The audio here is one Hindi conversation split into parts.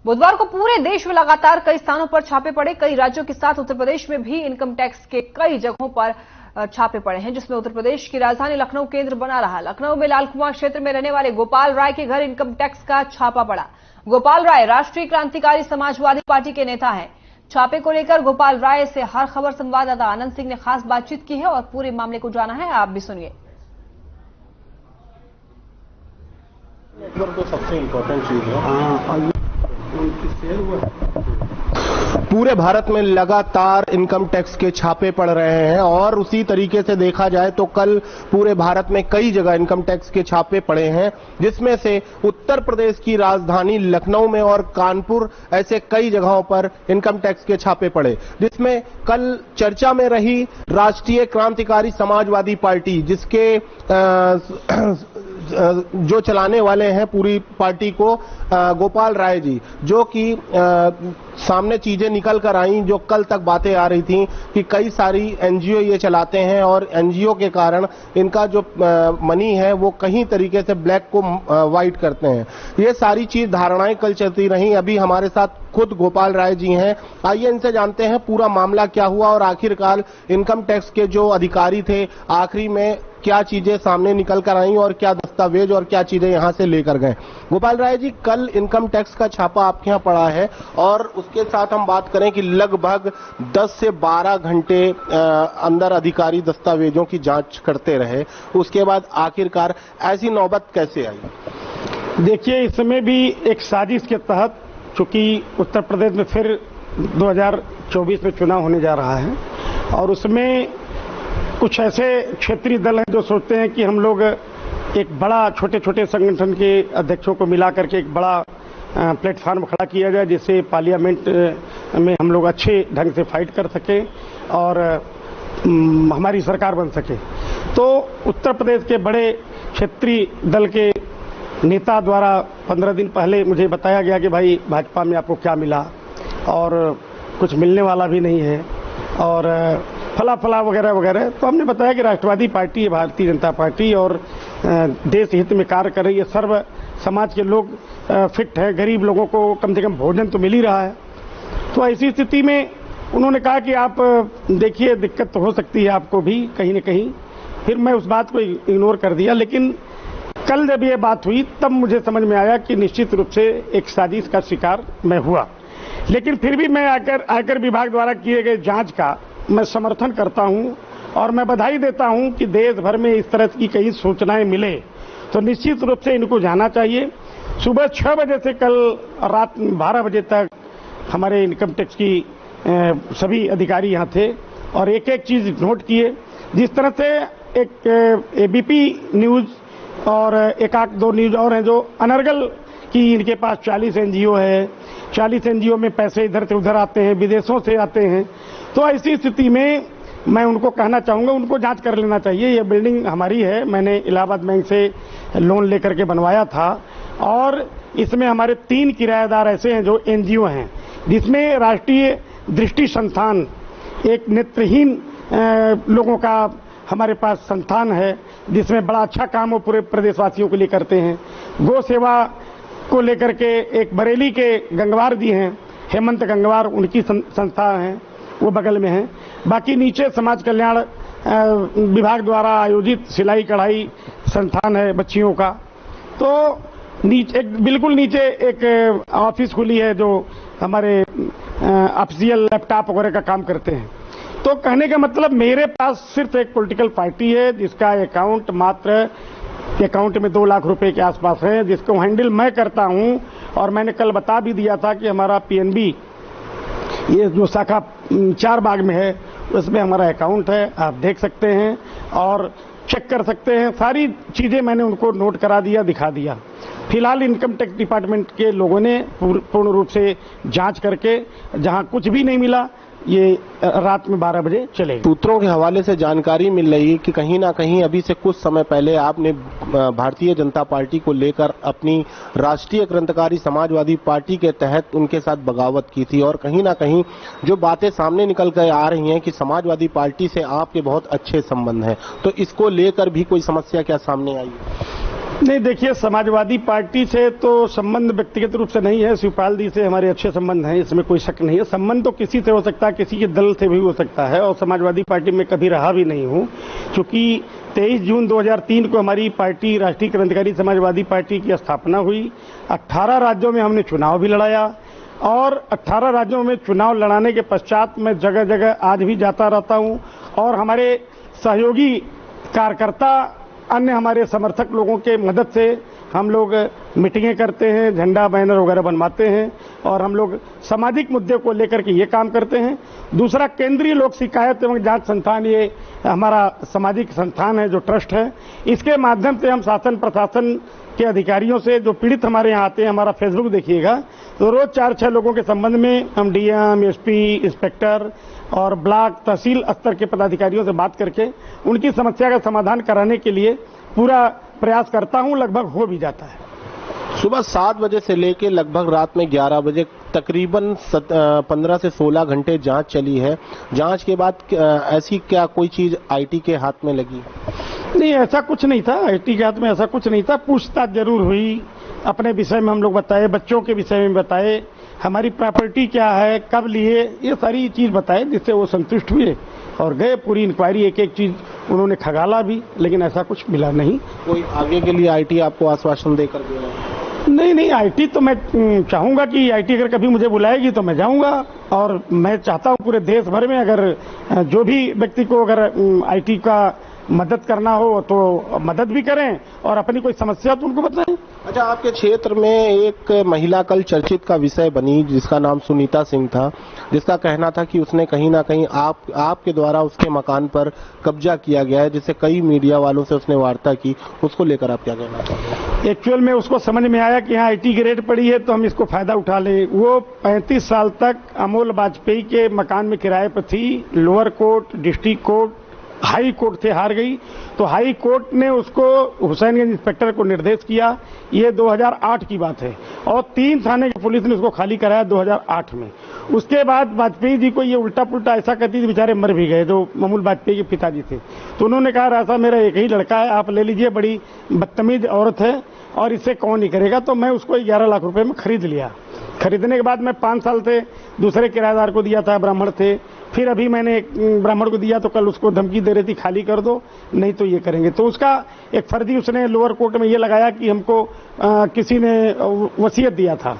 बुधवार को पूरे देश में लगातार कई स्थानों पर छापे पड़े। कई राज्यों के साथ उत्तर प्रदेश में भी इनकम टैक्स के कई जगहों पर छापे पड़े हैं, जिसमें उत्तर प्रदेश की राजधानी लखनऊ केंद्र बना रहा। लखनऊ में लालकुआं क्षेत्र में रहने वाले गोपाल राय के घर इनकम टैक्स का छापा पड़ा। गोपाल राय राष्ट्रीय क्रांतिकारी समाजवादी पार्टी के नेता हैं। छापे को लेकर गोपाल राय से हर खबर संवाददाता आनंद सिंह ने खास बातचीत की है और पूरे मामले को जाना है। आप भी सुनिए। नेटवर्क तो सबसे इम्पोर्टेंट चीज है। पूरे भारत में लगातार इनकम टैक्स के छापे पड़ रहे हैं और उसी तरीके से देखा जाए तो कल पूरे भारत में कई जगह इनकम टैक्स के छापे पड़े हैं, जिसमें से उत्तर प्रदेश की राजधानी लखनऊ में और कानपुर ऐसे कई जगहों पर इनकम टैक्स के छापे पड़े, जिसमें कल चर्चा में रही राष्ट्रीय क्रांतिकारी समाजवादी पार्टी, जिसके जो चलाने वाले हैं पूरी पार्टी को गोपाल राय जी, जो कि सामने चीजें निकल कर आई जो कल तक बातें आ रही थी कि कई सारी एनजीओ ये चलाते हैं और एनजीओ के कारण इनका जो मनी है वो कहीं तरीके से ब्लैक को व्हाइट करते हैं। ये सारी चीज धारणाएं कल चलती रही। अभी हमारे साथ खुद गोपाल राय जी हैं, आइए इनसे जानते हैं पूरा मामला क्या हुआ और आखिरकार इनकम टैक्स के जो अधिकारी थे आखिरी में क्या चीजें सामने निकल कर आई और क्या दस्तावेज और क्या चीजें यहां से लेकर गए। गोपाल राय जी, कल इनकम टैक्स का छापा आपके यहां पड़ा है और उसके साथ हम बात करें कि लगभग 10 से 12 घंटे अंदर अधिकारी दस्तावेजों की जांच करते रहे, उसके बाद आखिरकार ऐसी नौबत कैसे आई? देखिए, इसमें भी एक साजिश के तहत, चूंकि उत्तर प्रदेश में फिर 2024 में चुनाव होने जा रहा है और उसमें कुछ ऐसे क्षेत्रीय दल हैं जो सोचते हैं कि हम लोग एक बड़ा छोटे छोटे संगठन के अध्यक्षों को मिला करके एक बड़ा प्लेटफॉर्म खड़ा किया जाए, जिससे पार्लियामेंट में हम लोग अच्छे ढंग से फाइट कर सकें और हमारी सरकार बन सके। तो उत्तर प्रदेश के बड़े क्षेत्रीय दल के नेता द्वारा 15 दिन पहले मुझे बताया गया कि भाई भाजपा में आपको क्या मिला और कुछ मिलने वाला भी नहीं है और फला फला वगैरह वगैरह। तो हमने बताया कि राष्ट्रवादी पार्टी है, भारतीय जनता पार्टी, और देश हित में कार्य कर रही है। सर्व समाज के लोग फिट है, गरीब लोगों को कम से कम भोजन तो मिल ही रहा है। तो ऐसी स्थिति में उन्होंने कहा कि आप देखिए, दिक्कत तो हो सकती है आपको भी कहीं न कहीं। फिर मैं उस बात को इग्नोर कर दिया, लेकिन कल जब ये बात हुई तब मुझे समझ में आया कि निश्चित रूप से एक साजिश का शिकार मैं हुआ। लेकिन फिर भी मैं आयकर विभाग द्वारा किए गए जांच का मैं समर्थन करता हूं और मैं बधाई देता हूं कि देश भर में इस तरह की कई सूचनाएं मिले तो निश्चित रूप से इनको जाना चाहिए। सुबह 6 बजे से कल रात 12 बजे तक हमारे इनकम टैक्स की सभी अधिकारी यहां थे और एक एक चीज नोट किए। जिस तरह से एक एबीपी न्यूज और एक आध दो न्यूज और हैं जो अनर्गल की इनके पास 40 एनजीओ है, 40 एनजीओ में पैसे इधर से उधर आते हैं, विदेशों से आते हैं। तो ऐसी स्थिति में मैं उनको कहना चाहूंगा, उनको जांच कर लेना चाहिए। ये बिल्डिंग हमारी है, मैंने इलाहाबाद बैंक से लोन लेकर के बनवाया था और इसमें हमारे 3 किराएदार ऐसे हैं जो एनजीओ हैं, जिसमें राष्ट्रीय दृष्टि संस्थान, एक नेत्रहीन लोगों का हमारे पास संस्थान है, जिसमें बड़ा अच्छा काम वो पूरे प्रदेशवासियों के लिए करते हैं। गौ सेवा को लेकर के एक बरेली के गंगवार जी हैं, हेमंत गंगवार, उनकी संस्था है, वो बगल में है। बाकी नीचे समाज कल्याण विभाग द्वारा आयोजित सिलाई कढ़ाई संस्थान है बच्चियों का। तो नीचे बिल्कुल नीचे एक ऑफिस खुली है जो हमारे ऑफिशियल लैपटॉप वगैरह का काम करते हैं। तो कहने का मतलब, मेरे पास सिर्फ एक पॉलिटिकल पार्टी है जिसका अकाउंट में 2 लाख रुपए के आसपास है, जिसको हैंडल मैं करता हूं। और मैंने कल बता भी दिया था कि हमारा पीएनबी, ये जो शाखा 4 बाग में है, उसमें हमारा अकाउंट है, आप देख सकते हैं और चेक कर सकते हैं। सारी चीजें मैंने उनको नोट करा दिया, दिखा दिया। फिलहाल इनकम टैक्स डिपार्टमेंट के लोगों ने पूर्ण रूप से जांच करके जहां कुछ भी नहीं मिला, ये रात में 12 बजे चलेगी। सूत्रों के हवाले से जानकारी मिल रही है कि कहीं ना कहीं अभी से कुछ समय पहले आपने भारतीय जनता पार्टी को लेकर अपनी राष्ट्रीय क्रांतिकारी समाजवादी पार्टी के तहत उनके साथ बगावत की थी और कहीं ना कहीं जो बातें सामने निकल कर आ रही हैं कि समाजवादी पार्टी से आपके बहुत अच्छे संबंध हैं, तो इसको लेकर भी कोई समस्या क्या सामने आई? नहीं, देखिए, समाजवादी पार्टी से तो संबंध व्यक्तिगत रूप से नहीं है। शिवपाल जी से हमारे अच्छे संबंध हैं, इसमें कोई शक नहीं है। संबंध तो किसी से हो सकता है, किसी के दल से भी हो सकता है, और समाजवादी पार्टी में कभी रहा भी नहीं हूं, क्योंकि 23 जून 2003 को हमारी पार्टी राष्ट्रीय क्रांतिकारी समाजवादी पार्टी की स्थापना हुई। 18 राज्यों में हमने चुनाव भी लड़ाया, और 18 राज्यों में चुनाव लड़ाने के पश्चात मैं जगह जगह आज भी जाता रहता हूं, और हमारे सहयोगी कार्यकर्ता, अन्य हमारे समर्थक लोगों के मदद से हम लोग मीटिंगें करते हैं, झंडा बैनर वगैरह बनवाते हैं, और हम लोग सामाजिक मुद्दे को लेकर के ये काम करते हैं। दूसरा, केंद्रीय लोक शिकायत एवं जांच संस्थान, ये हमारा सामाजिक संस्थान है जो ट्रस्ट है, इसके माध्यम से हम शासन प्रशासन के अधिकारियों से, जो पीड़ित हमारे यहाँ आते हैं, हमारा फेसबुक देखिएगा तो रोज 4-6 लोगों के संबंध में हम डीएम, एसपी, इंस्पेक्टर और ब्लॉक तहसील स्तर के पदाधिकारियों से बात करके उनकी समस्या का समाधान कराने के लिए पूरा प्रयास करता हूं। लगभग हो भी जाता है। सुबह 7 बजे से लेकर लगभग रात में 11 बजे तकरीबन 15 से 16 घंटे जांच चली है। जांच के बाद ऐसी क्या कोई चीज आईटी के हाथ में लगी? नहीं, ऐसा कुछ नहीं था। आईटी के हाथ में ऐसा कुछ नहीं था। पूछताछ जरूर हुई, अपने विषय में हम लोग बताए, बच्चों के विषय में बताए, हमारी प्रॉपर्टी क्या है, कब लिए, ये सारी चीज बताए, जिससे वो संतुष्ट हुए और गए। पूरी इंक्वायरी, एक एक चीज उन्होंने खगाला भी, लेकिन ऐसा कुछ मिला नहीं। कोई आगे के लिए आईटी आपको आश्वासन देकर गया? नहीं, आईटी तो मैं चाहूंगा कि आईटी अगर कभी मुझे बुलाएगी तो मैं जाऊंगा, और मैं चाहता हूं पूरे देश भर में अगर जो भी व्यक्ति को अगर आईटी का मदद करना हो तो मदद भी करें, और अपनी कोई समस्या तो उनको बताएं। अच्छा, आपके क्षेत्र में एक महिला कल चर्चित का विषय बनी, जिसका नाम सुनीता सिंह था, जिसका कहना था कि उसने कहीं ना कहीं आपके द्वारा उसके मकान पर कब्जा किया गया है, जिससे कई मीडिया वालों से उसने वार्ता की। उसको लेकर आप क्या कहना चाहते हैं? एक्चुअल में उसको समझ में आया कि यहाँ आईटी की रेट पड़ी है तो हम इसको फायदा उठा लें। वो 35 साल तक अमोल वाजपेयी के मकान में किराए पर थी। Lower court, district court, high court से हार गई, तो हाई कोर्ट ने उसको हुसैनगंज इंस्पेक्टर को निर्देश किया। ये 2008 की बात है, और 3 थाने की पुलिस ने उसको खाली कराया 2008 में। उसके बाद वाजपेयी जी को ये उल्टा पुल्टा ऐसा कहती थी, बेचारे मर भी गए, जो अमोल वाजपेयी के पिताजी थे। तो उन्होंने कहा, ऐसा मेरा एक ही लड़का है, आप ले लीजिए, बड़ी बदतमीज औरत है और इससे कौन नहीं करेगा। तो मैं उसको 11 लाख रुपए में खरीद लिया। खरीदने के बाद मैं 5 साल से दूसरे किराएदार को दिया था, ब्राह्मण थे। फिर अभी मैंने एक ब्राह्मण को दिया, तो कल उसको धमकी दे रही थी, खाली कर दो नहीं तो ये करेंगे। तो उसका एक फर्जी उसने लोअर कोर्ट में ये लगाया कि हमको किसी ने वसीयत दिया था।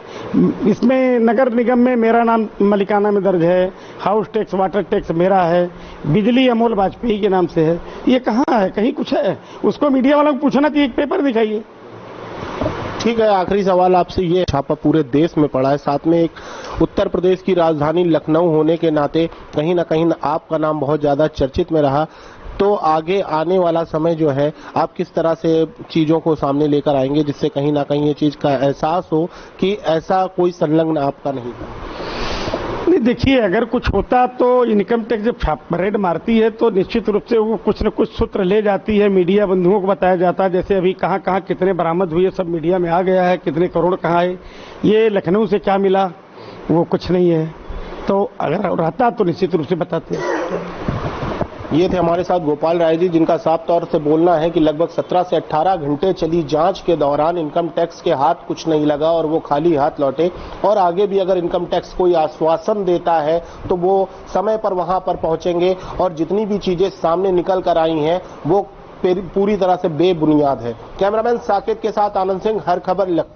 इसमें नगर निगम में मेरा नाम मलिकाना में दर्ज है, हाउस टैक्स, वाटर टैक्स मेरा है, बिजली अमोल वाजपेयी के नाम से है। ये कहाँ है? कहीं कुछ है? उसको मीडिया वालों को पूछना चाहिए, एक पेपर दिखाइए। ठीक है, आखिरी सवाल आपसे, ये छापा पूरे देश में पड़ा है, साथ में एक उत्तर प्रदेश की राजधानी लखनऊ होने के नाते कहीं ना कहीं आपका नाम बहुत ज्यादा चर्चित में रहा। तो आगे आने वाला समय जो है, आप किस तरह से चीजों को सामने लेकर आएंगे, जिससे कहीं ना कहीं ये चीज का एहसास हो कि ऐसा कोई संलग्न आपका नहीं था? नहीं, देखिए, अगर कुछ होता तो इनकम टैक्स जब रेड मारती है तो निश्चित रूप से वो कुछ न कुछ सूत्र ले जाती है। मीडिया बंधुओं को बताया जाता है, जैसे अभी कहाँ कहाँ कितने बरामद हुए, सब मीडिया में आ गया है, कितने करोड़ कहाँ है। ये लखनऊ से क्या मिला, वो कुछ नहीं है। तो अगर रहता तो निश्चित रूप से बताते। ये थे हमारे साथ गोपाल राय जी, जिनका साफ तौर से बोलना है कि लगभग 17 से 18 घंटे चली जांच के दौरान इनकम टैक्स के हाथ कुछ नहीं लगा और वो खाली हाथ लौटे। और आगे भी अगर इनकम टैक्स कोई आश्वासन देता है तो वो समय पर वहां पर पहुंचेंगे, और जितनी भी चीजें सामने निकल कर आई हैं वो पूरी तरह से बेबुनियाद है। कैमरामैन साकेत के साथ आनंद सिंह, हर खबर लखनऊ।